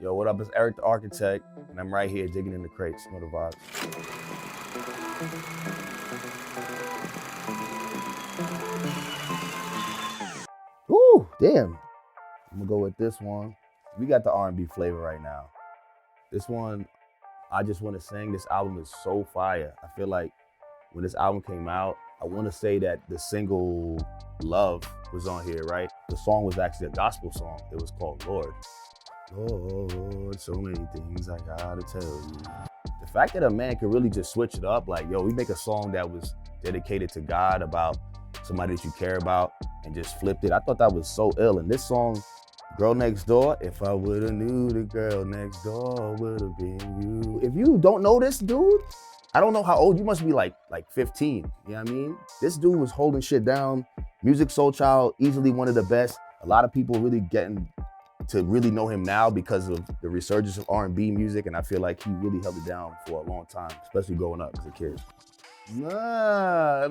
Yo, what up? It's Erick the Architect, and I'm right here digging in the crates. You know the vibes. Woo, damn. I'm gonna go with this one. We got the R&B flavor right now. This one, Aijuswanaseing. This album is so fire. I feel like when this album came out, I want to say that the single Love was on here, right? The song was actually a gospel song. It was called Lord. Lord, so many things I gotta tell you. The fact that a man could really just switch it up, like, yo, we make a song that was dedicated to God about somebody that you care about and just flipped it. I thought that was so ill. And this song, Girl Next Door, if I would've knew the girl next door would've been you. If you don't know this dude, I don't know how old, you must be like 15, you know what I mean? This dude was holding shit down. Musiq Soulchild, easily one of the best. A lot of people really getting to really know him now because of the resurgence of R&B music, and I feel like he really held it down for a long time, especially growing up as a kid. Nah,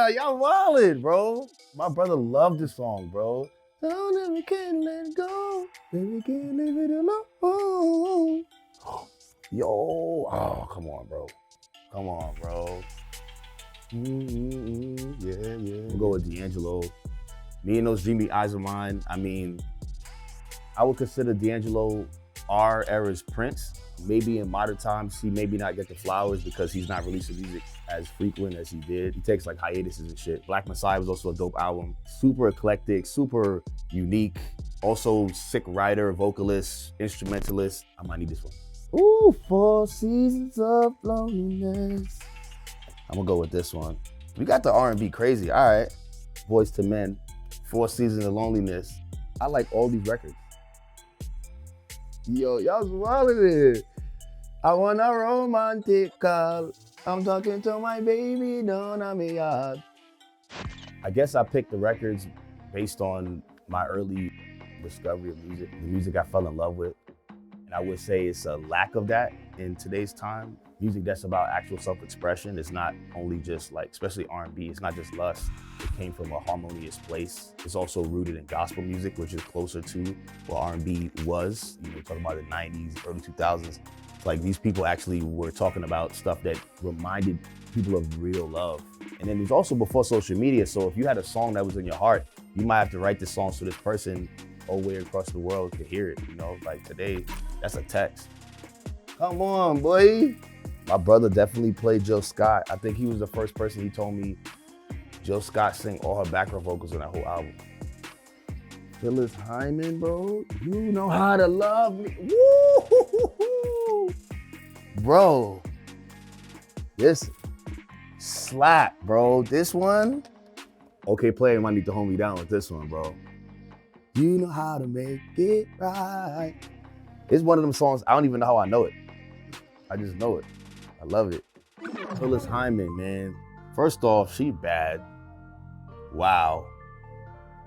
y'all wildin', bro. My brother loved this song, bro. Don't ever can let it go, baby can't leave it alone. Yo, oh, come on, bro. Come on, bro. Yeah. We'll go with D'Angelo. Me and those dreamy eyes of mine, I mean, I would consider D'Angelo our era's Prince. Maybe in modern times, he maybe not get the flowers because he's not releasing music as frequent as he did. He takes like hiatuses and shit. Black Messiah was also a dope album. Super eclectic, super unique. Also sick writer, vocalist, instrumentalist. I might need this one. Ooh, 4 seasons of loneliness. I'm gonna go with this one. We got the R&B crazy, all right. Boyz II Men, 4 seasons of loneliness. I like all these records. Yo, y'all's wildin' it. I want a romantic call. I'm talking to my baby down on me yard. I guess I picked the records based on my early discovery of music, the music I fell in love with. And I would say it's a lack of that in today's time. Music that's about actual self-expression. It's not only just like, especially R&B, it's not just lust. It came from a harmonious place. It's also rooted in gospel music, which is closer to what R&B was. You know, talking about the 90s, early 2000s. Like these people actually were talking about stuff that reminded people of real love. And then it was also before social media. So if you had a song that was in your heart, you might have to write this song so this person all the way across the world could hear it. You know, like today, that's a text. Come on, boy. My brother definitely played Jill Scott. I think he was the first person he told me Jill Scott sang all her background vocals on that whole album. Phyllis, Hyman, bro. You know how to love me. Woo! Bro, this slap, bro. This one, Okayplayer might need to hold me down with this one, bro. You know how to make it right. It's one of them songs, I don't even know how I know it. I just know it. I love it. Phyllis Hyman, man. First off, she bad. Wow.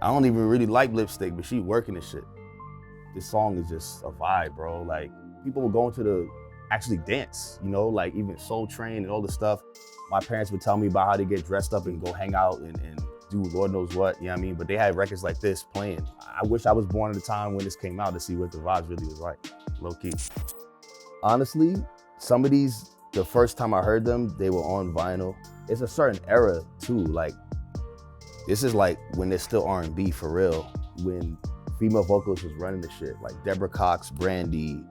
I don't even really like lipstick, but she working this shit. This song is just a vibe, bro. Like, people were going to the, actually dance, you know, like even Soul Train and all this stuff. My parents would tell me about how they get dressed up and go hang out and do Lord knows what, you know what I mean? But they had records like this playing. I wish I was born at the time when this came out to see what the vibes really was like, low key. Honestly, some of these, the first time I heard them, they were on vinyl. It's a certain era too, like, this is like when there's still R&B for real, when female vocalists was running the shit, like Deborah Cox, Brandy,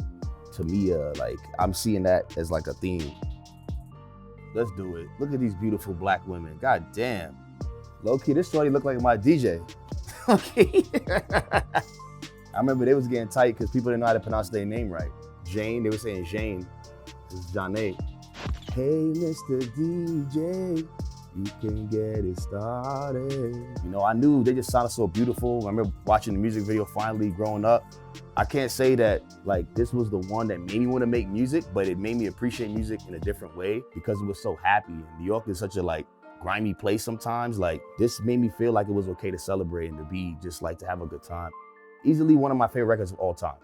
Tamia, like I'm seeing that as like a theme. Let's do it. Look at these beautiful black women, god damn. Low key, this shorty looked like my DJ. Okay. I remember they was getting tight because people didn't know how to pronounce their name right. Zhane, they were saying Zhane. It's Zhane. Hey, Mr. DJ, you can get it started. You know, I knew they just sounded so beautiful. I remember watching the music video finally growing up. I can't say that like this was the one that made me want to make music, but it made me appreciate music in a different way because it was so happy. And New York is such a like grimy place sometimes. Like this made me feel like it was okay to celebrate and to be just like to have a good time. Easily one of my favorite records of all time.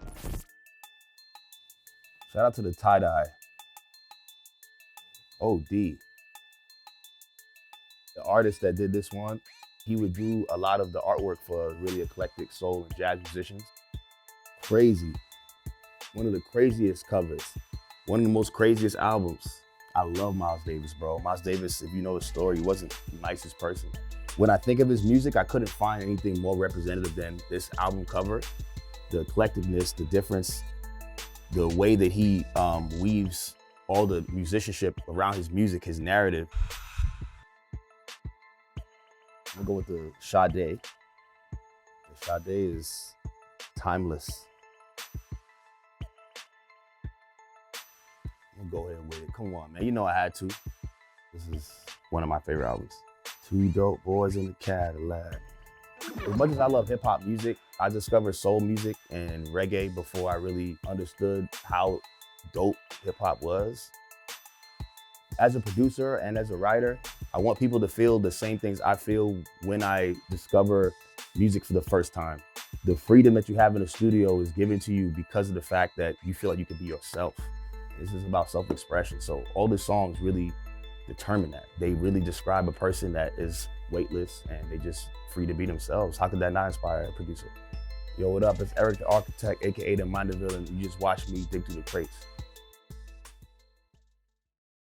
Shout out to the tie-dye. OD. The artist that did this one, he would do a lot of the artwork for really eclectic soul and jazz musicians. Crazy. One of the craziest covers. One of the most craziest albums. I love Miles Davis, bro. Miles Davis, if you know his story, he wasn't the nicest person. When I think of his music, I couldn't find anything more representative than this album cover. The eclecticness, the difference, the way that he weaves all the musicianship around his music, his narrative. I'm gonna go with the Sade. The Sade is timeless. I'm gonna go ahead with it. Come on, man. You know I had to. This is one of my favorite albums. Two dope boys in the Cadillac. As much as I love hip hop music, I discovered soul music and reggae before I really understood how dope hip hop was. As a producer and as a writer, I want people to feel the same things I feel when I discover music for the first time. The freedom that you have in the studio is given to you because of the fact that you feel like you can be yourself. This is about self-expression. So all the songs really determine that. They really describe a person that is weightless and they just free to be themselves. How could that not inspire a producer? Yo, what up? It's Erick the Architect, AKA the Mindeville, and you just watched me dig through the crates.